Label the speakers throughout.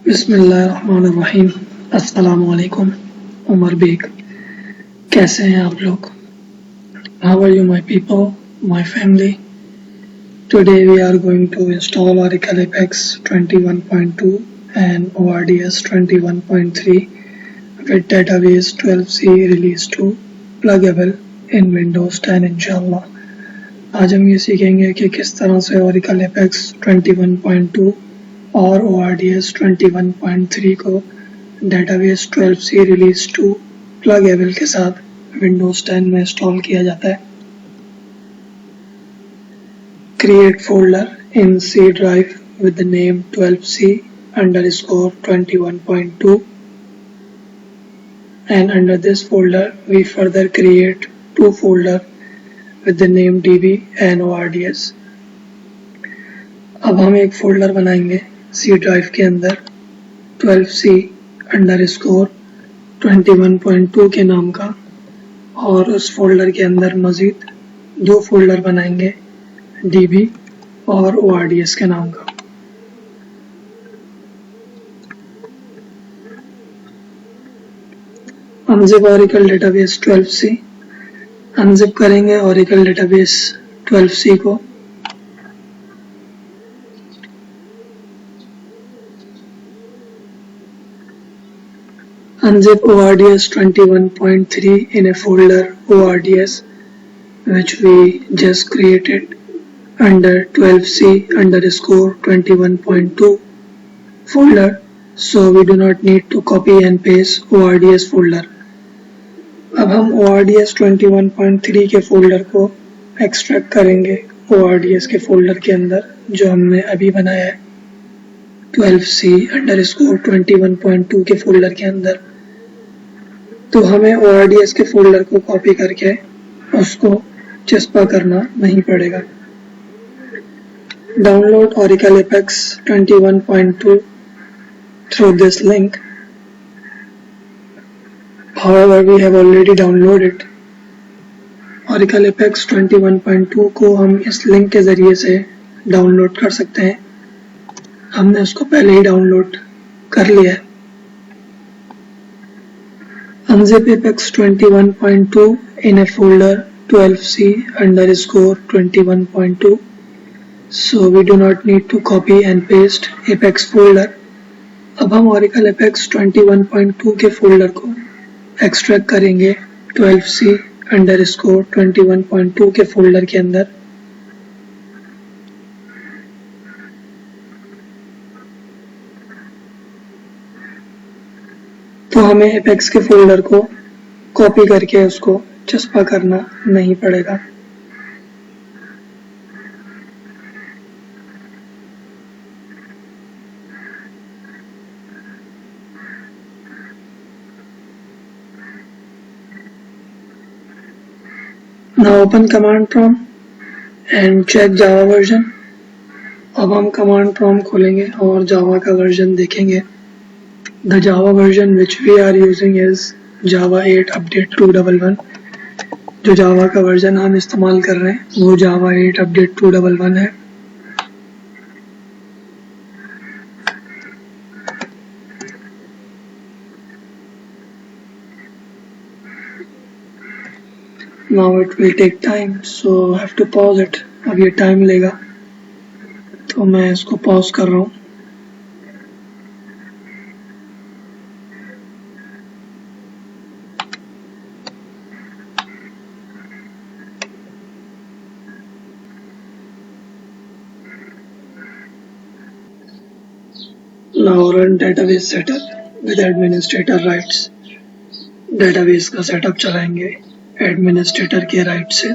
Speaker 1: बिस्मिल्लाहिर्रहमानिर्रहीम। अस्सलाम वालेकुम। उमर बेग, कैसे हैं आप लोग? How are you, my people, my family? Today we are going to install Oracle Apex 21.2 and ORDS 21.3 with database 12c release 2 pluggable in Windows 10 इंशाल्लाह। आज हम ये सीखेंगे कि किस तरह से Oracle Apex 21.2 और ORDS 21.3 को डेटाबेस 12c रिलीज 2 प्लगएबल के साथ विंडोज 10 में इंस्टॉल किया जाता है। Create folder in C drive with the name 12c_21.2 and under this folder we further create two folders with the name db and ords। अब हम एक फोल्डर बनाएंगे सी ड्राइव के अंदर 12c_21.2 के नाम का और उस फोल्डर के अंदर मजीद दो फोल्डर बनाएंगे db और ords के नाम का। Unzip Oracle database 12c, unzip करेंगे ओरेकल डेटाबेस 12c को। Unzip ORDS 21.3 in a folder ORDS which we just created under 12c_21.2 folder, so we do not need to copy and paste ORDS folder। अब हम ORDS 21.3 के folder को extract करेंगे ORDS के folder के अंदर जो हमने अभी बनाया है 12c_21.2 के फोल्डर के अंदर। तो हमें ORDS के फोल्डर को कॉपी करके उसको चस्पा करना नहीं पड़ेगा। Download Oracle Apex 21.2 through this link। However, we have already downloaded Oracle Apex 21.2 को हम इस लिंक के ज़रिए से डाउनलोड कर सकते हैं। हमने उसको पहले ही डाउनलोड कर लिया है। Unzip Apex 21.2 in a folder 12c_21.2, so we do not need to copy and paste Apex folder। अब हम Oracle Apex 21.2 के फोल्डर को एक्सट्रैक्ट करेंगे 12c_21.2 के फोल्डर के अंदर। तो हमें एपेक्स के फोल्डर को कॉपी करके उसको चस्पा करना नहीं पड़ेगा। Now open command prompt and check Java version। अब हम कमांड प्रॉम्प्ट खोलेंगे और जावा का वर्जन देखेंगे। The Java version which we are using is Java 8 Update 211। जो जावा का वर्जन हम इस्तेमाल कर रहे हैं वो Java 8 Update 211 है। Now it will take time, so I have to pause it। अब ये टाइम लेगा तो मैं इसको पॉज कर रहा हूँ। Now run database setup with administrator rights। Database का सेटअप चलाएंगे एडमिनिस्ट्रेटर के राइट से।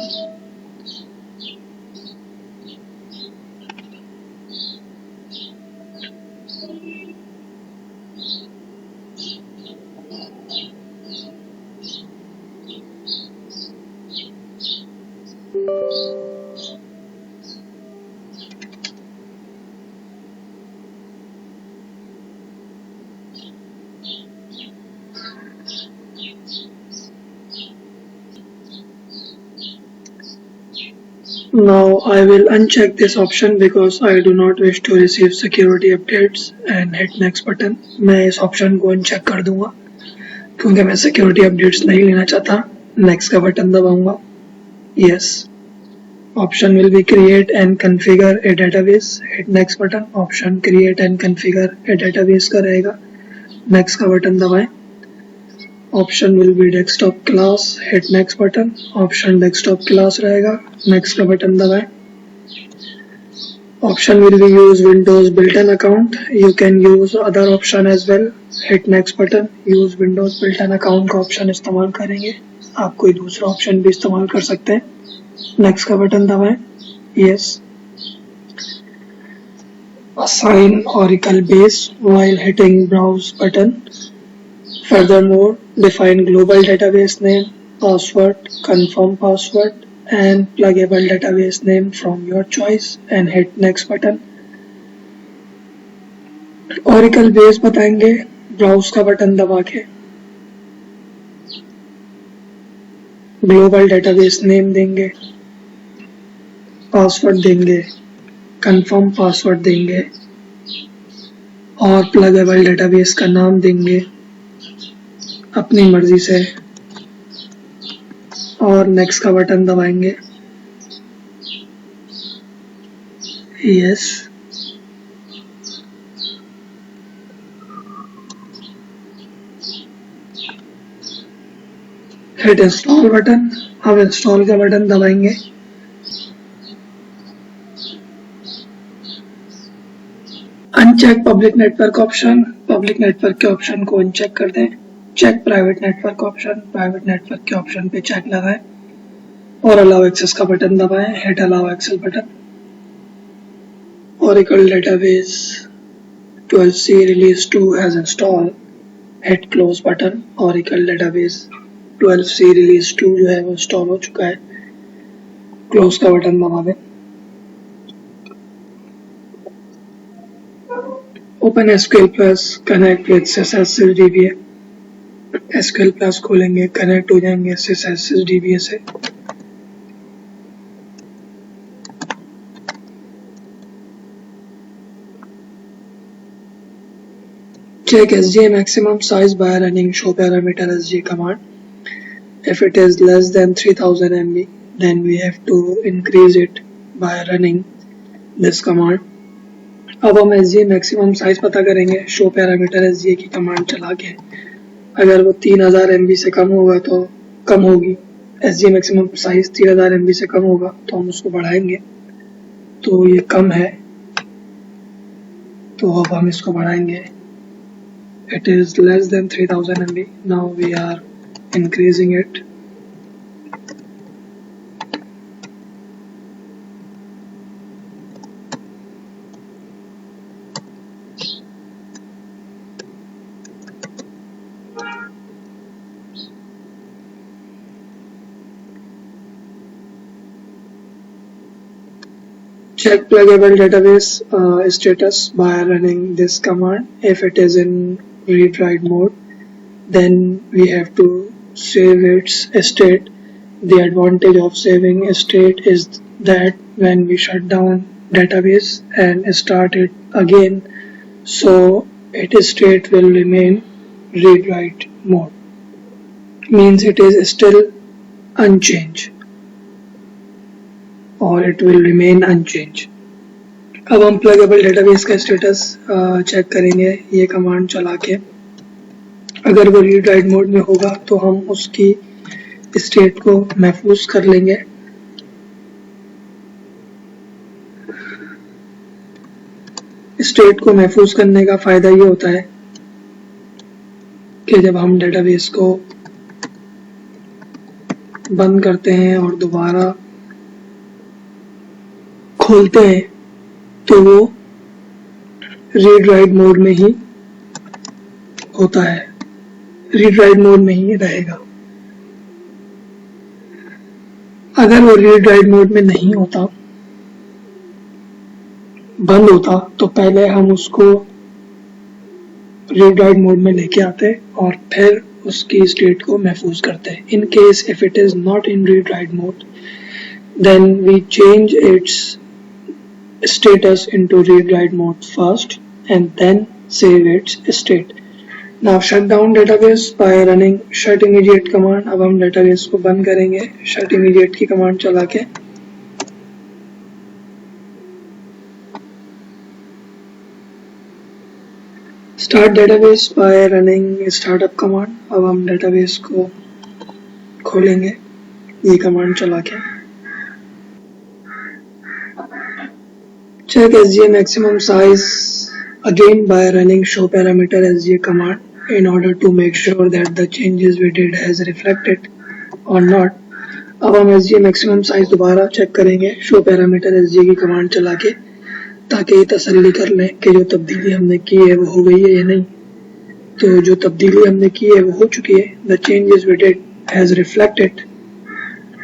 Speaker 1: Now I will uncheck this option because I do not wish to receive security updates and hit next button. मैं इस option को uncheck कर दूंगा क्योंकि मैं सिक्योरिटी अपडेट्स नहीं लेना चाहता. नेक्स्ट का button दबाऊंगा. Yes. Option will be create and configure a database. Hit next button. Option create and configure a database का रहेगा. Next का बटन दबाएं. Option will be desktop class. Hit next button. Option desktop class रहेगा. Next का button दबाएं. Option will be use Windows built-in account. You can use other option as well. Hit next button. Use Windows built-in account का option इस्तेमाल करेंगे. आप कोई दूसरा option भी इस्तेमाल कर सकते हैं. नेक्स्ट का बटन दबाएं. Yes. Assign Oracle base while hitting browse button. Furthermore, define global database name, password, confirm password and pluggable database name from your choice and hit next button. Oracle base बताएंगे browse का button दबा के. global database name देंगे, password देंगे, confirm password देंगे और pluggable database का नाम देंगे अपनी मर्जी से और नेक्स्ट का बटन दबाएंगे. यस. Hit install button. अब इंस्टॉल का बटन दबाएंगे. Uncheck public network option. Public network के ऑप्शन को अनचेक कर दें. Check private network option. Private network के ऑप्शन पे चेक लगाएं और अलाउ एक्सेस का बटन दबाएं. Hit allow access button. Oracle database 12c release 2 has installed. Hit close button. Oracle database 12c release 2 जो है वो इंस्टॉल हो चुका है. क्लोज का बटन दबा दें. Open SQL Plus, connect with SysDBA. SQL Plus खोलेंगे, कनेक्ट हो जाएंगे SysDBA से. Check SGA maximum size by running show parameter SGA command. If it is less than 3000 MB, then we have to increase it by running this command. अब हम SGA maximum size पता करेंगे show parameter SGA की command चला के. अगर वो 3000 MB से कम होगा तो कम होगी. SGA मैक्सिमम साइज 3000 MB से कम होगा तो हम उसको बढ़ाएंगे. तो ये कम है तो अब हम इसको बढ़ाएंगे. It is less than 3000 MB. Now we are increasing it. Check pluggable database status by running this command. If it is in read-write mode, then we have to save its state. The advantage of saving state is that when we shut down database and start it again, so its state will remain read-write mode. Means it is still unchanged. और it will remain unchange. अब हम pluggable database का status check करेंगे ये command चला के. अगर वो रीड राइट मोड में होगा तो हम उसकी स्टेट को महफूज कर लेंगे. स्टेट को महफूज करने का फायदा ये होता है कि जब हम डेटाबेस को बंद करते हैं और दोबारा खोलते हैं तो वो रीड राइट मोड में ही होता है, रीड राइट मोड में ही रहेगा. अगर वो रीड राइट मोड में नहीं होता, बंद होता, तो पहले हम उसको रीड राइट मोड में लेके आते और फिर उसकी स्टेट को महफूज करते. In case if it is not in read write mode, then we change its status into read-write mode first and then save its state. Now shut down database by running shut immediate command. अब हम database को बंद करेंगे shut immediate की command चला के. Start database by running startup command. अब हम database को खोलेंगे ये command चला के. Check SGA maximum size again by running show parameter SGA command in order to make sure that the changes we did has reflected or not. अब हम SGA maximum size दोबारा चेक करेंगे show parameter SGA की command चला के ताकि तसल्ली कर लें कि जो तब्दीली हमने की है वो हो गई है या नहीं. तो जो तब्दीली हमने की है वो हो चुकी है. The changes we did has reflected.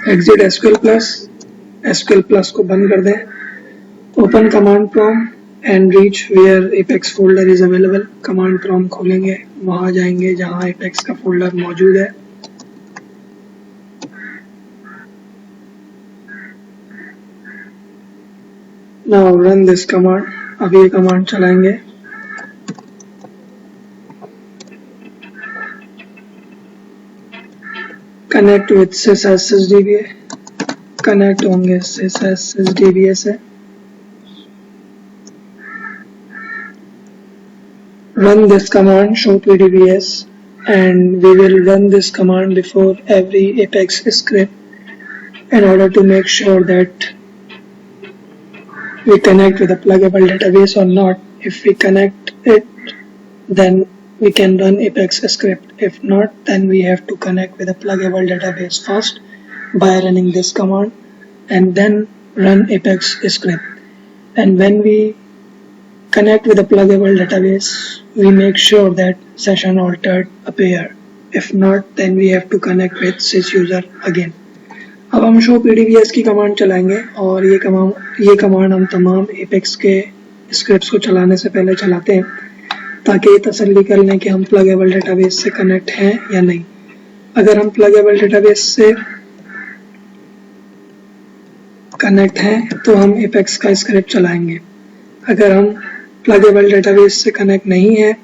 Speaker 1: Exit SQL plus को बंद कर दें. Open command prompt and reach where apex folder is available. Command prompt खोलेंगे वहाँ जाएंगे जहाँ apex का folder मौजूद है. Now run this command. अब ये command चलाएंगे. Connect with sysdba. Connect होंगे sysdba से. Run this command show pdbs and we will run this command before every apex script in order to make sure that we connect with a pluggable database or not. If we connect it, then we can run apex script. If not, then we have to connect with a pluggable database first by running this command and then run apex script. And when we connect with a pluggable database, we make sure that session altered appear. If not, then we have to connect with sysuser again. अब हम show pdbs की command चलाएंगे और ये command हम तमाम apex के scripts को चलाने से पहले चलाते हैं ताकि ये तसल्ली कर लें कि हम प्लगेबल डेटाबेस से कनेक्ट हैं या नहीं. अगर हम प्लगेबल डेटाबेस से कनेक्ट हैं तो हम apex का स्क्रिप्ट चलाएंगे. अगर हम प्लगेबल डेटाबेस से कनेक्ट नहीं है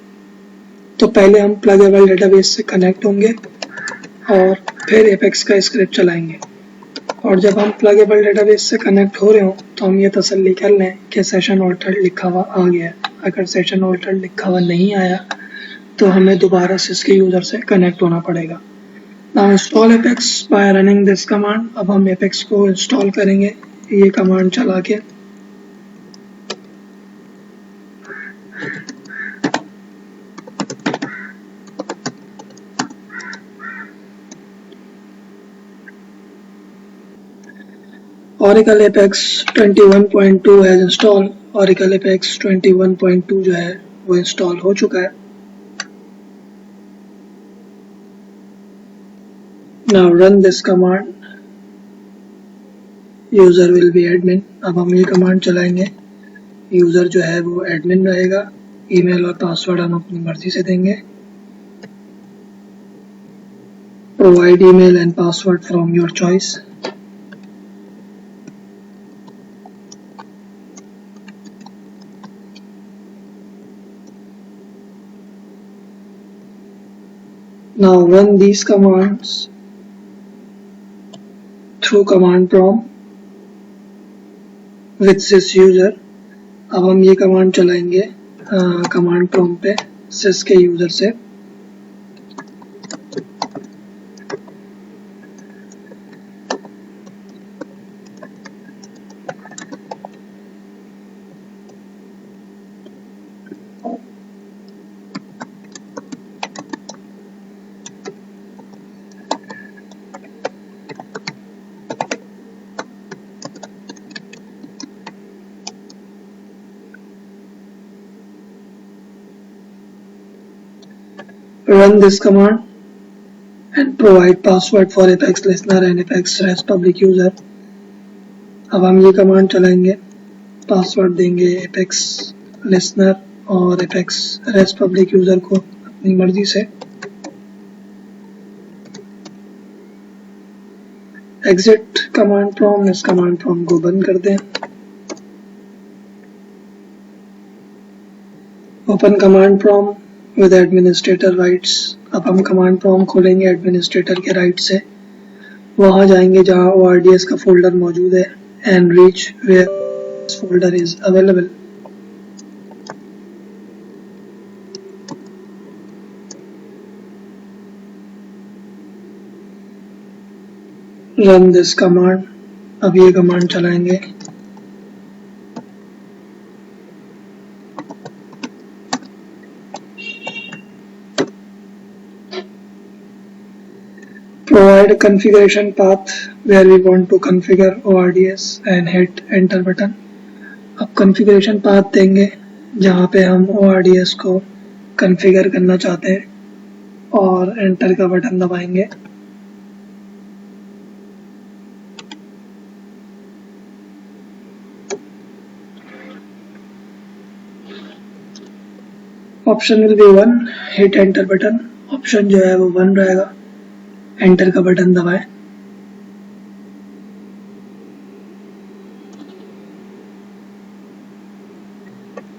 Speaker 1: तो पहले हम प्लगेबल डेटाबेस से कनेक्ट होंगे और फिर apex का स्क्रिप्ट चलाएंगे. और जब हम प्लगेबल डेटाबेस से कनेक्ट हो रहे हो तो हम ये तसल्ली कर लें कि सेशन ऑल्टर्ड लिखा हुआ आ गया है. अगर सेशन ऑल्टर्ड लिखा हुआ नहीं आया तो हमें दोबारा सिस के यूज़र से कनेक्ट होना पड़ेगा. Now install apex bye running this command. अब हम apex को इंस्टॉल करेंगे ये कमांड चला के. Oracle Apex 21.2 has installed. Oracle Apex 21.2 जो है वो इंस्टॉल हो चुका है. Now run this command. User will be admin. अब हम ये कमांड चलाएंगे. यूज़र जो है वो एडमिन रहेगा. ईमेल और पासवर्ड हम अपनी मर्जी से देंगे. Provide email and password from your choice. Now run these commands through command prompt with sys user. अब हम ये कमांड चलाएंगे कमांड प्रॉम्प्ट पे sys के यूज़र से. Run this command and provide password for apex listener and apex rest public user. अब हम ये कमांड चलाएंगे. पासवर्ड देंगे apex listener और apex rest public user को अपनी मर्जी से. एग्जिट कमांड प्रॉम्प्ट, इस कमांड प्रॉम्प्ट को बंद कर दें। Open command prompt with administrator rights. अब हम कमांड प्रॉम्प्ट खोलेंगे एडमिनिस्ट्रेटर के राइट से, वहां जाएंगे जहां ORDS का फोल्डर मौजूद है and reach where this folder is available. Run this command. अब ये कमांड चलाएंगे। Provide a configuration path where we want to configure ORDS and hit enter button। अब configuration path देंगे जहाँ पे हम ORDS को configure करना चाहते हैं और enter का बटन दबाएंगे। Option will be 1, hit enter button. Option जो है वो 1 रहेगा, एंटर का बटन दबाएं।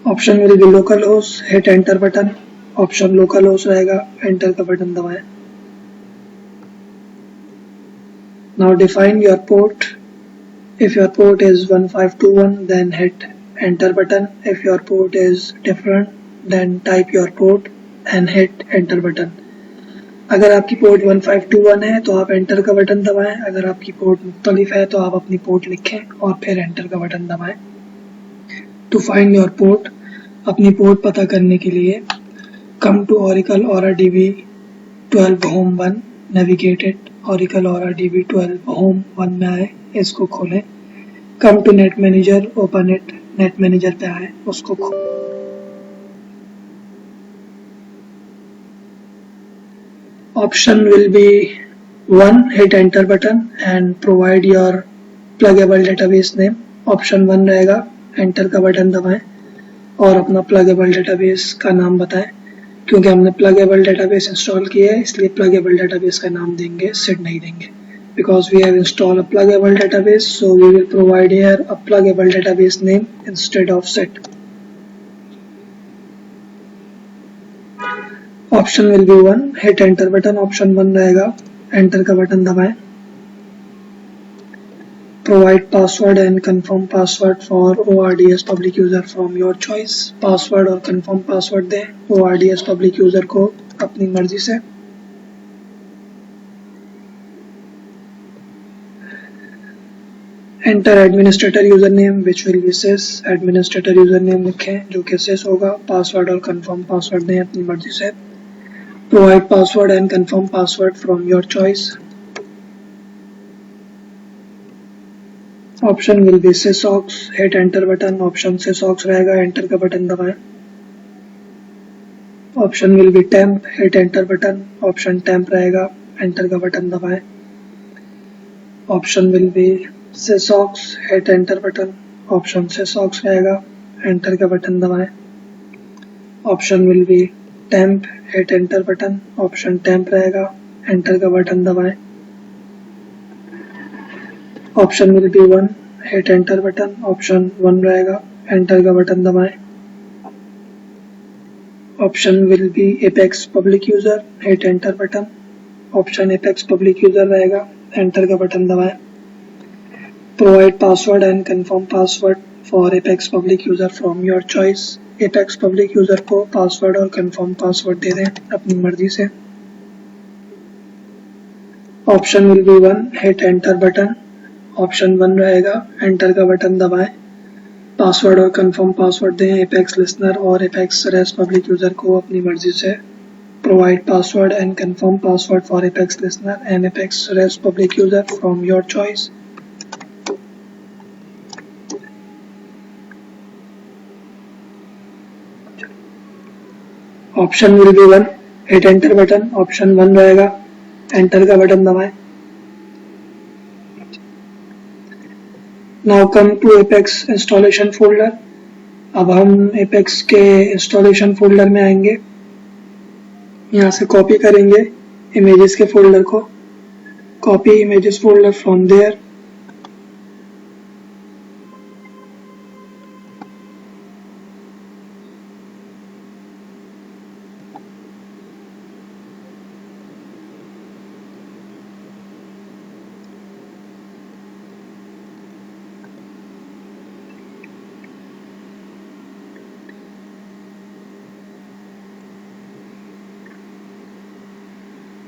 Speaker 1: Option will B local host, hit enter button. Option local host रहेगा, एंटर का बटन दबाएं। Now define your port. If your port is 1521 then hit enter button। if your port is different then type your port and hit enter button। अगर आपकी port 1521 है तो आप enter का button दबाएं, अगर आपकी पोर्ट मुख्तलिफ है तो आप अपनी पोर्ट लिखें और फिर एंटर का बटन दबाएं। टू फाइंड योर पोर्ट, अपनी पोर्ट पता करने के लिए come to Oracle Aura DB 12 Home 1, navigated Oracle Aura DB 12 Home 1 में आए, इसको खोलें। Come to net manager, open it, net manager पे आए, उसको खोलें। Option will be 1, hit enter button and provide your pluggable database name। Option 1 रहेगा, enter का बटन दबाएं और अपना प्लगेबल डेटाबेस का नाम बताएं। क्योंकि हमने प्लगेबल डेटाबेस इंस्टॉल किया है इसलिए प्लगेबल डेटाबेस का नाम देंगे, सेट नहीं देंगे। Because we have installed a pluggable database, so we will provide here a pluggable database name instead of set। Option will be 1, hit enter button. Option 1 रहेगा, enter का बटन दबाएं। Provide password and confirm password for ORDS public user from your choice. Password और confirm password दें ORDS public user को अपनी मर्जी से। Enter administrator user name which will be sys. Administrator user name लिखें जो कि सिस होगा। पासवर्ड और कंफर्म पासवर्ड दें अपनी मर्जी से। Provide password and confirm password from your choice। Option will be sysox, hit enter button। Option sysox रहेगा, एंटर का बटन दबाएं। Option will be temp, hit enter button। Option temp रहेगा, enter का button दबाएं। Option will be sysox, hit enter button। Option sysox रहेगा, enter का button दबाएं। Option will be temp, hit enter button. Option temp रहेगा, enter का button दबाएं। Option will be 1, hit enter button. Option 1 रहेगा, enter का button दबाएं। Option will B apex public user, hit enter button. Option apex public user रहेगा, enter का button दबाएं। Provide password and confirm password for apex public user from your choice. Apex public user को password और confirm password दे दें अपनी मर्जी से। Option will be 1, hit enter button. Option 1 रहेगा, एंटर का बटन दबाएं। पासवर्ड और कंफर्म पासवर्ड दें एपेक्स लिसनर और एपेक्स रेस्ट पब्लिक यूजर को अपनी मर्जी से। Provide password and confirm password for apex listener and apex rest public user from your choice. Option will be 1, hit enter button. Option 1 रहेगा, enter का button दबाएं। Now come to apex installation folder. अब हम apex के installation folder में आएंगे। यहाँ से कॉपी करेंगे इमेजेस के फोल्डर को copy images folder from there.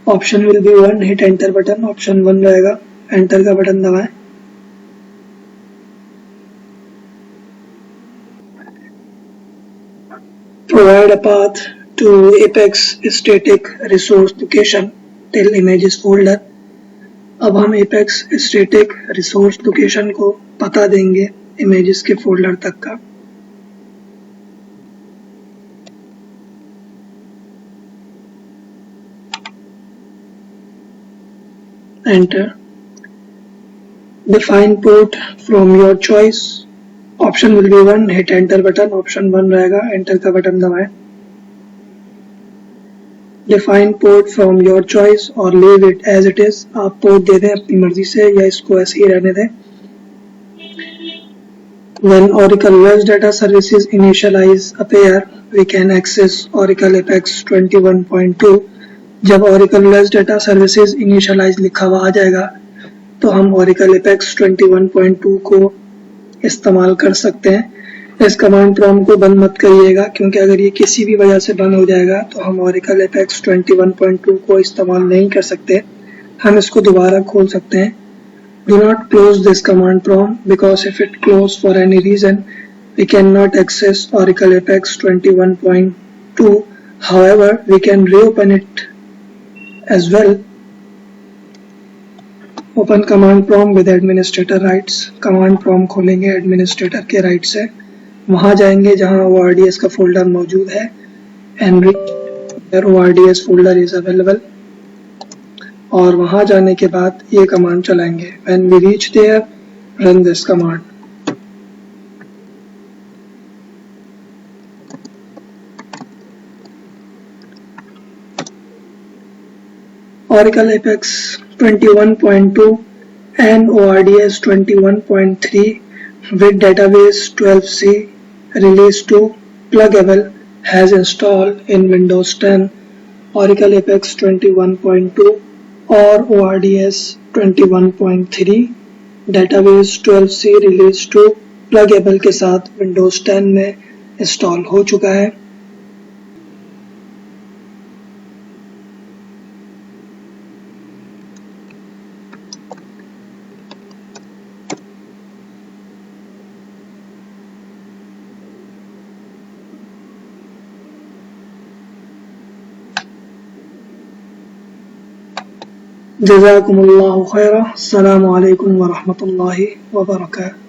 Speaker 1: Option will be 1, hit enter button, option 1 रहेगा, एंटर का बटन दबाएं। Provide a path to Apex static resource location till images folder। अब हम Apex static resource location को पता देंगे images के फोल्डर तक का। Enter. Define port from your choice. Option will be 1, hit enter button, option 1 रहेगा, एंटर का बटन दबाएं। Define port from your choice और leave it as it is. आप पोर्ट दे दें अपनी मर्जी से या इसको ऐसे ही रहने दें। When Oracle Web Data Services initialize appear, we can access Oracle Apex 21.2। जब Oracle Web Data Services initialize लिखा हुआ आ जाएगा तो हम Oracle Apex 21.2 को इस्तेमाल कर सकते हैं। इस कमांड प्रॉम्प्ट को बंद मत करिएगा, क्योंकि अगर ये किसी भी वजह से बंद हो जाएगा तो हम Oracle Apex 21.2 को इस्तेमाल नहीं कर सकते। हम इसको दोबारा खोल सकते हैं। Do not close this command prompt because if it closed for any reason, we cannot access Oracle Apex 21.2. However, we can reopen it as well. Open command prompt with administrator rights. Command prompt खोलेंगे administrator के right से, वहां जाएंगे जहां ORDS का folder मौजूद है। ORDS folder is available, और वहां जाने के बाद ये कमांड चलाएंगे। When we reach there, run this command. Oracle Apex 21.2 and ORDS 21.3 with database 12c release 2 pluggable has installed in Windows 10. Oracle Apex 21.2 और ORDS 21.3 database 12c release 2 pluggable के साथ Windows 10 में इंस्टॉल हो चुका है। जज़ाकुमुल्लाहु खैरा। अस्सलामु अलैकुम व रहमतुल्लाहि व बरकातहू।